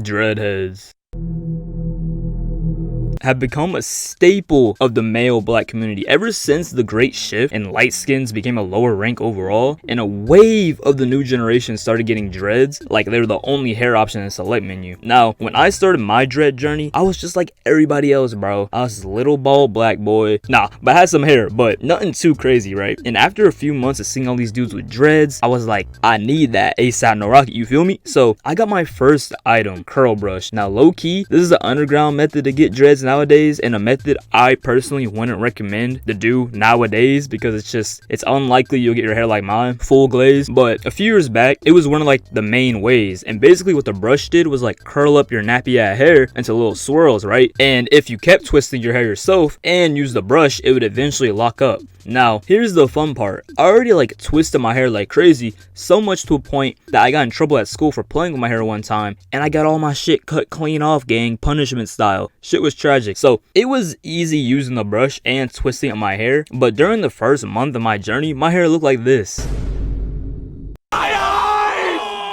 Dreadheads have become a staple of the male black community ever since the great shift and light skins became a lower rank overall, and a wave of the new generation started getting dreads like they were the only hair option in the select menu. Now, when I started my dread journey, I was just like everybody else, bro. I was this little bald black boy. Nah, but I had some hair, but nothing too crazy, right? And after a few months of seeing all these dudes with dreads, I was like, I need that ASAP no rocket, you feel me? So I got my first item, curl brush. Now, low key, this is the underground method to get dreads nowadays, and a method I personally wouldn't recommend to do nowadays because it's unlikely you'll get your hair like mine, full glaze. But a few years back, it was one of like the main ways, and basically what the brush did was like curl up your nappy ass hair into little swirls, right? And if you kept twisting your hair yourself and used the brush, it would eventually lock up. Now, here's the fun part. I already like twisted my hair like crazy, so much to a point that I got in trouble at school for playing with my hair one time, and I got all my shit cut clean off, gang, punishment style. Shit was tragic. So it was easy using the brush and twisting up my hair, but during the first month of my journey, my hair looked like this.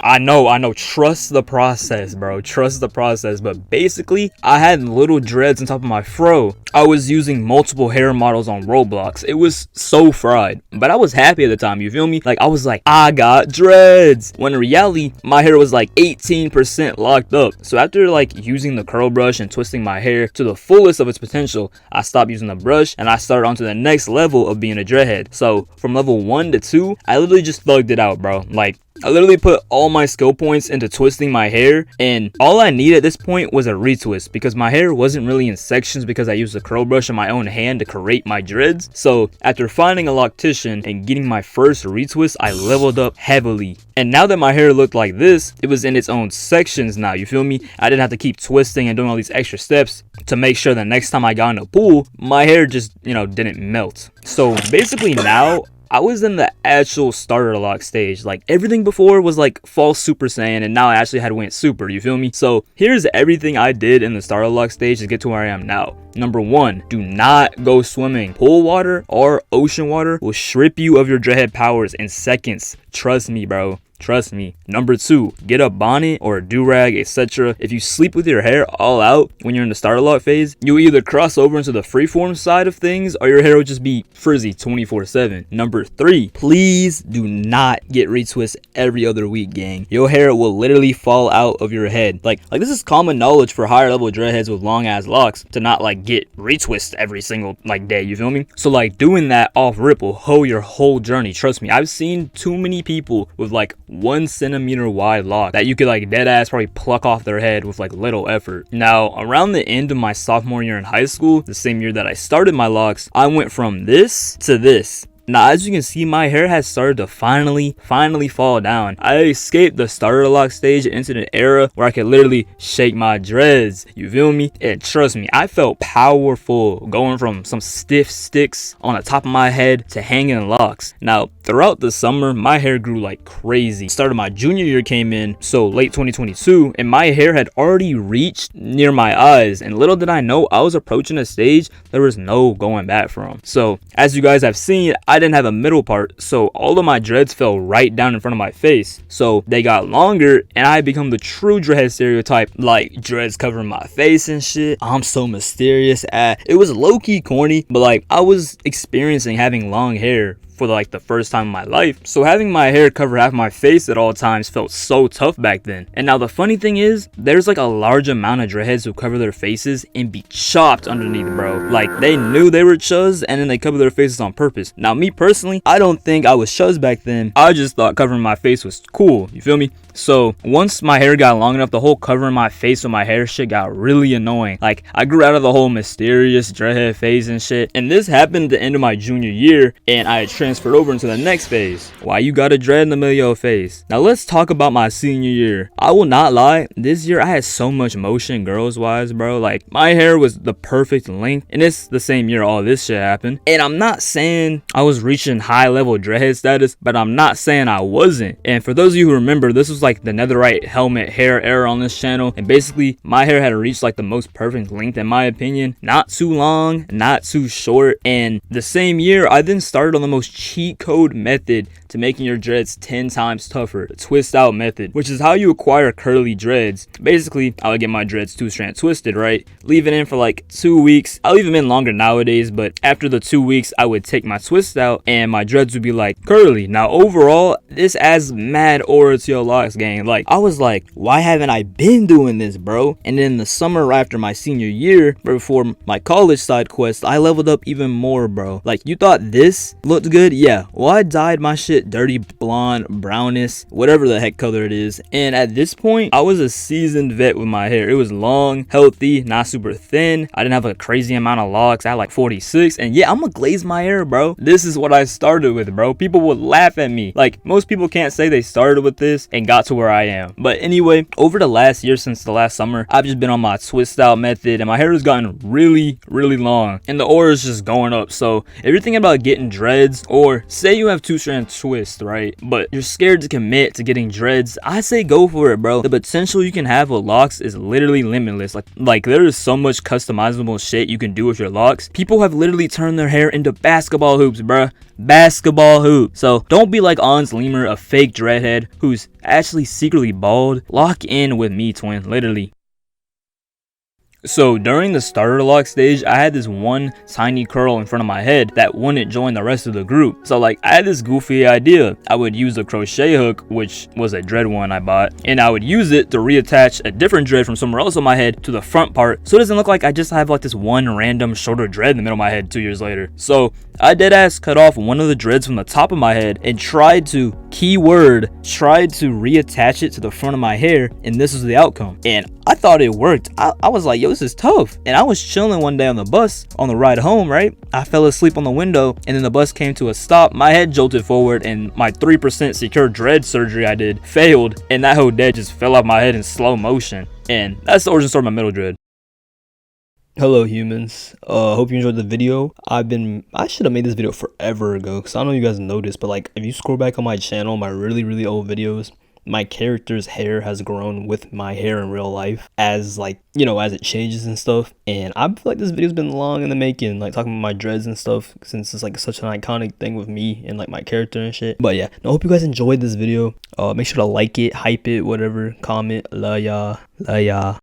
I know, trust the process, bro, trust the process. But basically, I had little dreads on top of my fro. I was using multiple hair models on Roblox. It was so fried, but I was happy at the time, you feel me? Like, I was like, I got dreads, when in reality, my hair was like 18% locked up. So after like using the curl brush and twisting my hair to the fullest of its potential, I stopped using the brush and I started on to the next level of being a dreadhead. So from level 1 to 2, I literally just thugged it out, bro. Like, I literally put all my skill points into twisting my hair, and all I needed at this point was a retwist because my hair wasn't really in sections because I used the curl brush in my own hand to create my dreads. So after finding a loctician and getting my first retwist, I leveled up heavily. And now that my hair looked like this, it was in its own sections now, you feel me? I didn't have to keep twisting and doing all these extra steps to make sure the next time I got in a pool, my hair just, didn't melt. So basically now, I was in the actual starter lock stage. Like, everything before was like false Super Saiyan, and now I actually had went super, you feel me? So here's everything I did in the starter lock stage to get to where I am now. Number 1, do not go swimming. Pool water or ocean water will strip you of your dreadhead powers in seconds. Trust me, bro. Trust me. Number 2, get a bonnet or a do-rag, etc. If you sleep with your hair all out when you're in the starter lock phase, you'll either cross over into the freeform side of things or your hair will just be frizzy 24/7. Number 3, please do not get retwist every other week, gang. Your hair will literally fall out of your head. Like this is common knowledge for higher level dreadheads with long ass locks to not like get retwist every single day, you feel me? So like doing that off rip will hoe your whole journey. Trust me, I've seen too many people with like 1 centimeter wide lock that you could like dead ass probably pluck off their head with like little effort. Now, around the end of my sophomore year in high school, the same year that I started my locks, I went from this to this. Now, as you can see, my hair has started to finally fall down. I escaped the starter lock stage into an era where I could literally shake my dreads, you feel me? And trust me, I felt powerful going from some stiff sticks on the top of my head to hanging locks. Now, throughout the summer, my hair grew like crazy. Started my junior year came in, so late 2022, and my hair had already reached near my eyes, and little did I know I was approaching a stage there was no going back from. So, as you guys have seen, I didn't have a middle part, so all of my dreads fell right down in front of my face. So they got longer, and I had become the true dreadhead stereotype, like dreads covering my face and shit. I'm so mysterious. It was low-key corny, but like I was experiencing having long hair for like the first time in my life. So having my hair cover half my face at all times felt so tough back then. And now the funny thing is, there's like a large amount of dreadheads who cover their faces and be chopped underneath, bro. Like they knew they were chuz and then they cover their faces on purpose. Now me personally, I don't think I was chuz back then. I just thought covering my face was cool, you feel me? So once my hair got long enough, the whole covering my face with my hair shit got really annoying. Like I grew out of the whole mysterious dreadhead phase and shit. And this happened at the end of my junior year, and I had transferred over into the next phase. Why you got a dread in the middle of your face? Now let's talk about my senior year. I will not lie, this year I had so much motion girls wise, bro. Like my hair was the perfect length, and it's the same year all this shit happened. And I'm not saying I was reaching high level dreadhead status, but I'm not saying I wasn't. And for those of you who remember, this was like the netherite helmet hair era on this channel, and basically my hair had reached like the most perfect length in my opinion. Not too long, not too short. And the same year I then started on the most cheat code method to making your dreads 10 times tougher, the twist out method, which is how you acquire curly dreads. Basically, I would get my dreads 2-strand twisted, right? Leave it in for like 2 weeks. I'll leave them in longer nowadays, but after the 2 weeks, I would take my twist out and my dreads would be like curly. Now, overall, this adds mad aura to your locks, gang. Like, I was like, why haven't I been doing this, bro? And then the summer right after my senior year, before my college side quest, I leveled up even more, bro. Like, you thought this looked good? Yeah. Well, I dyed my shit dirty blonde, brownish, whatever the heck color it is. And at this point, I was a seasoned vet with my hair. It was long, healthy, not super thin. I didn't have a crazy amount of locks. I had like 46. And yeah, I'm gonna glaze my hair, bro. This is what I started with, bro. People would laugh at me. Like, most people can't say they started with this and got to where I am. But anyway, over the last year since the last summer, I've just been on my twist out method and my hair has gotten really long and the aura is just going up. So if you're thinking about getting dreads, or say you have 2-strand twist, right, but you're scared to commit to getting dreads, I say go for it, bro. The potential you can have with locks is literally limitless. Like there is so much customizable shit you can do with your locks. People have literally turned their hair into basketball hoops, bruh. Basketball hoop. So don't be like Ons Lemur, a fake dreadhead who's actually secretly bald. Lock in with me, twin, literally. So during the starter lock stage, I had this one tiny curl in front of my head that wouldn't join the rest of the group. So like, I had this goofy idea. I would use a crochet hook, which was a dread one I bought, and I would use it to reattach a different dread from somewhere else on my head to the front part, so it doesn't look like I just have like this one random shorter dread in the middle of my head 2 years later. So I deadass cut off one of the dreads from the top of my head and tried to reattach it to the front of my hair, and this was the outcome. And I thought it worked. I was like, yo, this is tough. And I was chilling one day on the bus on the ride home, right? I fell asleep on the window and then the bus came to a stop. My head jolted forward and my 3% secure dread surgery I did failed, and that whole dead just fell off my head in slow motion. And that's the origin story of my middle dread. Hello humans, hope you enjoyed the video. I should have made this video forever ago, because I don't know if you guys noticed, but like if you scroll back on my channel, my really old videos, my character's hair has grown with my hair in real life as, like, you know, as it changes and stuff. And I feel like this video's been long in the making, like talking about my dreads and stuff, since it's like such an iconic thing with me and like my character and shit. But yeah, I hope you guys enjoyed this video. Make sure to like it, hype it, whatever, comment. Love y'all.